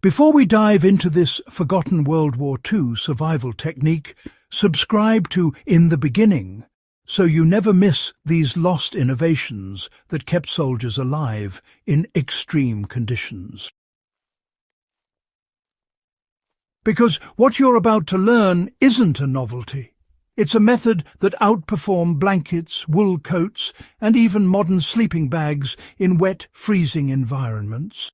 Before we dive into this forgotten World War II survival technique, subscribe to In the Beginning, so you never miss these lost innovations that kept soldiers alive in extreme conditions. Because what you're about to learn isn't a novelty. It's a method that outperformed blankets, wool coats, and even modern sleeping bags in wet, freezing environments.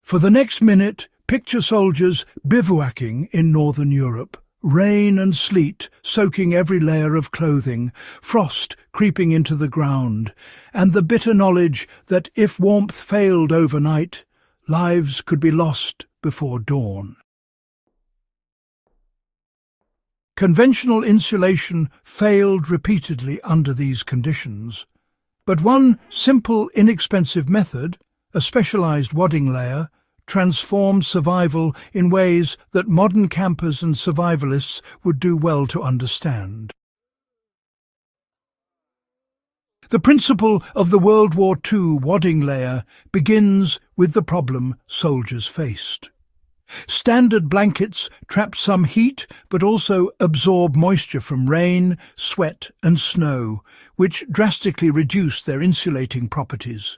For the next minute, picture soldiers bivouacking in Northern Europe. Rain and sleet soaking every layer of clothing, frost creeping into the ground, and the bitter knowledge that if warmth failed overnight, lives could be lost before dawn. Conventional insulation failed repeatedly under these conditions, but one simple, inexpensive method, a specialized wadding layer, transformed survival in ways that modern campers and survivalists would do well to understand. The principle of the World War II wadding layer begins with the problem soldiers faced. Standard blankets trap some heat but also absorb moisture from rain, sweat and snow, which drastically reduce their insulating properties.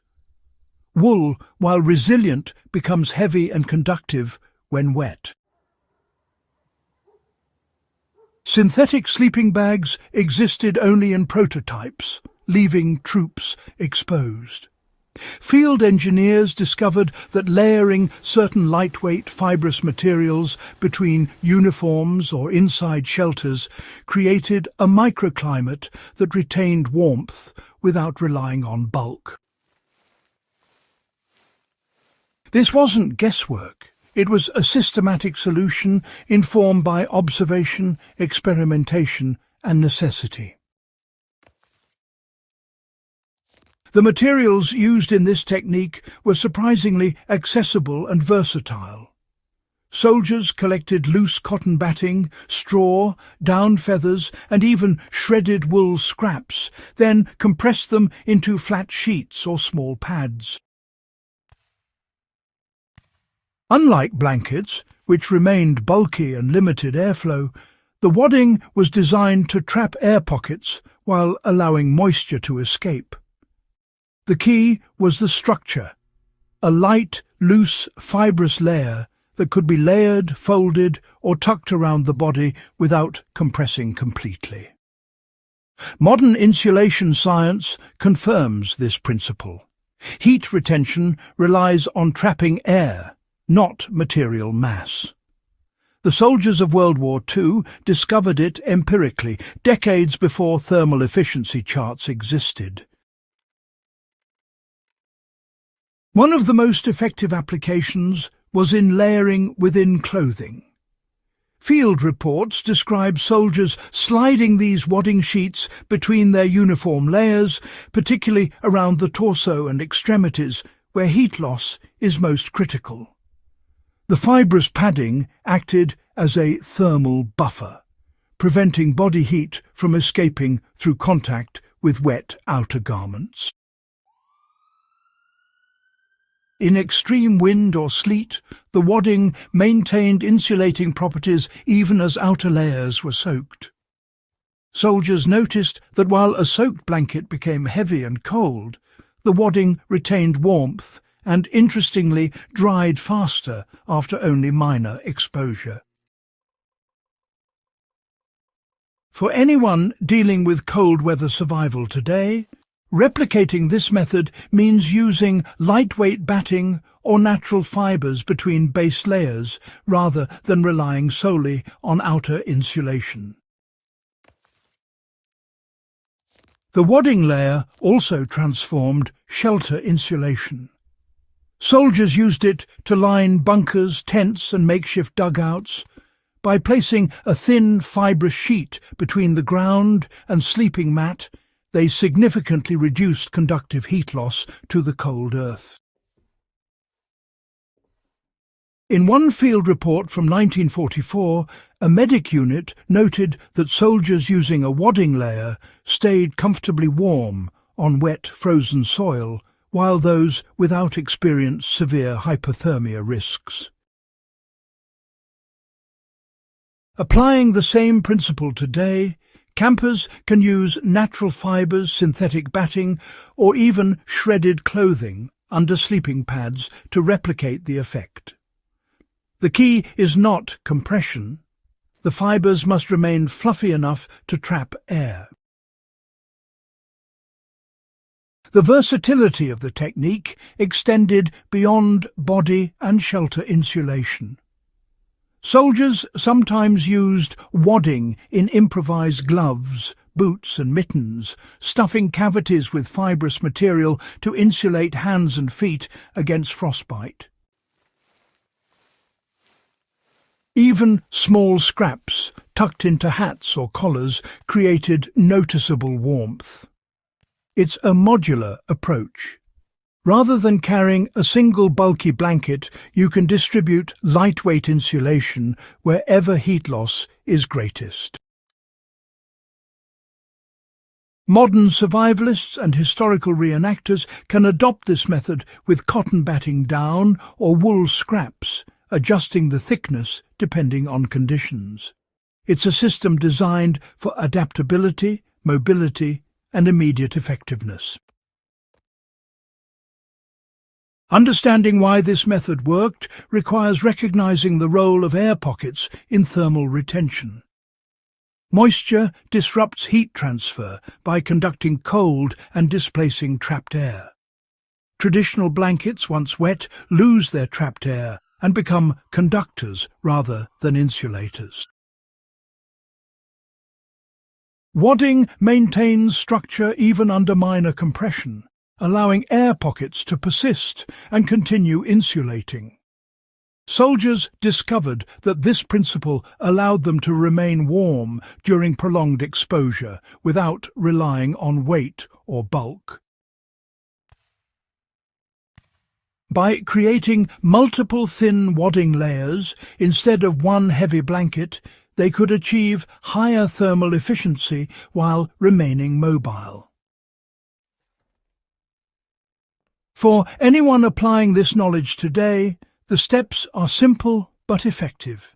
Wool, while resilient, becomes heavy and conductive when wet. Synthetic sleeping bags existed only in prototypes, leaving troops exposed. Field engineers discovered that layering certain lightweight fibrous materials between uniforms or inside shelters created a microclimate that retained warmth without relying on bulk. This wasn't guesswork. It was a systematic solution informed by observation, experimentation, and necessity. The materials used in this technique were surprisingly accessible and versatile. Soldiers collected loose cotton batting, straw, down feathers, and even shredded wool scraps, then compressed them into flat sheets or small pads. Unlike blankets, which remained bulky and limited airflow, the wadding was designed to trap air pockets while allowing moisture to escape. The key was the structure, a light, loose, fibrous layer that could be layered, folded, or tucked around the body without compressing completely. Modern insulation science confirms this principle. Heat retention relies on trapping air, not material mass. The soldiers of World War II discovered it empirically, decades before thermal efficiency charts existed. One of the most effective applications was in layering within clothing. Field reports describe soldiers sliding these wadding sheets between their uniform layers, particularly around the torso and extremities, where heat loss is most critical. The fibrous padding acted as a thermal buffer, preventing body heat from escaping through contact with wet outer garments. In extreme wind or sleet, the wadding maintained insulating properties even as outer layers were soaked. Soldiers noticed that while a soaked blanket became heavy and cold, the wadding retained warmth and, interestingly, dried faster after only minor exposure. For anyone dealing with cold weather survival today, replicating this method means using lightweight batting or natural fibers between base layers rather than relying solely on outer insulation. The wadding layer also transformed shelter insulation. Soldiers used it to line bunkers, tents, and makeshift dugouts. By placing a thin, fibrous sheet between the ground and sleeping mat, they significantly reduced conductive heat loss to the cold earth. In one field report from 1944, a medic unit noted that soldiers using a wadding layer stayed comfortably warm on wet, frozen soil while those without experience severe hypothermia risks. Applying the same principle today, campers can use natural fibres, synthetic batting, or even shredded clothing under sleeping pads to replicate the effect. The key is not compression. The fibres must remain fluffy enough to trap air. The versatility of the technique extended beyond body and shelter insulation. Soldiers sometimes used wadding in improvised gloves, boots and mittens, stuffing cavities with fibrous material to insulate hands and feet against frostbite. Even small scraps tucked into hats or collars created noticeable warmth. It's a modular approach. Rather than carrying a single bulky blanket, you can distribute lightweight insulation wherever heat loss is greatest. Modern survivalists and historical reenactors can adopt this method with cotton batting down or wool scraps, adjusting the thickness depending on conditions. It's a system designed for adaptability, mobility, and immediate effectiveness. Understanding why this method worked requires recognizing the role of air pockets in thermal retention. Moisture disrupts heat transfer by conducting cold and displacing trapped air. Traditional blankets, once wet, lose their trapped air and become conductors rather than insulators. Wadding maintains structure even under minor compression, allowing air pockets to persist and continue insulating. Soldiers discovered that this principle allowed them to remain warm during prolonged exposure without relying on weight or bulk. By creating multiple thin wadding layers instead of one heavy blanket, they could achieve higher thermal efficiency while remaining mobile. For anyone applying this knowledge today, the steps are simple but effective.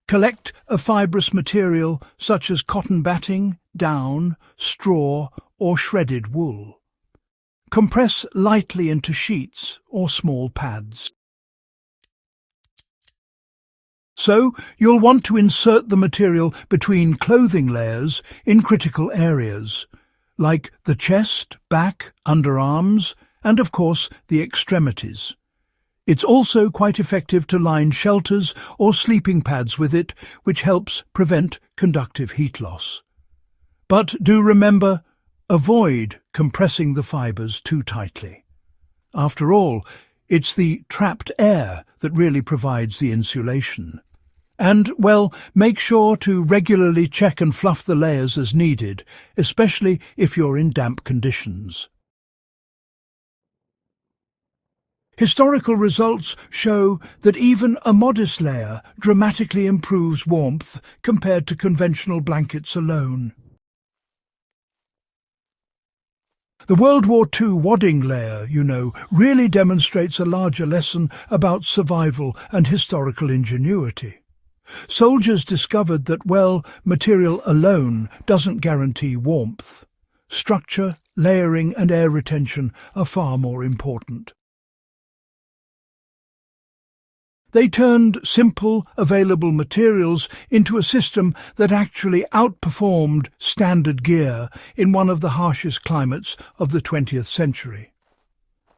Collect a fibrous material such as cotton batting, down, straw, or shredded wool. Compress lightly into sheets or small pads. So, you'll want to insert the material between clothing layers in critical areas, like the chest, back, underarms, and of course the extremities. It's also quite effective to line shelters or sleeping pads with it, which helps prevent conductive heat loss. But do remember, avoid compressing the fibres too tightly. After all, it's the trapped air that really provides the insulation. And, well, make sure to regularly check and fluff the layers as needed, especially if you're in damp conditions. Historical results show that even a modest layer dramatically improves warmth compared to conventional blankets alone. The World War II wadding layer, really demonstrates a larger lesson about survival and historical ingenuity. Soldiers discovered that, material alone doesn't guarantee warmth. Structure, layering and air retention are far more important. They turned simple, available materials into a system that actually outperformed standard gear in one of the harshest climates of the 20th century.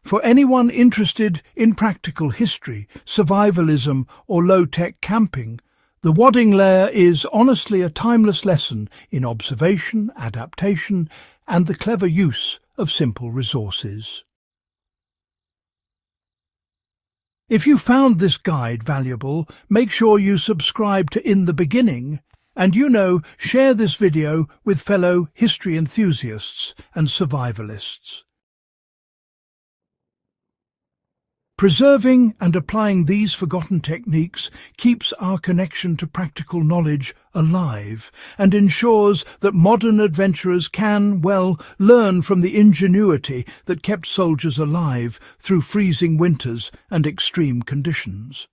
For anyone interested in practical history, survivalism, or low-tech camping, the wadding layer is honestly a timeless lesson in observation, adaptation, and the clever use of simple resources. If you found this guide valuable, make sure you subscribe to In the Beginning and, share this video with fellow history enthusiasts and survivalists. Preserving and applying these forgotten techniques keeps our connection to practical knowledge alive and ensures that modern adventurers can, learn from the ingenuity that kept soldiers alive through freezing winters and extreme conditions.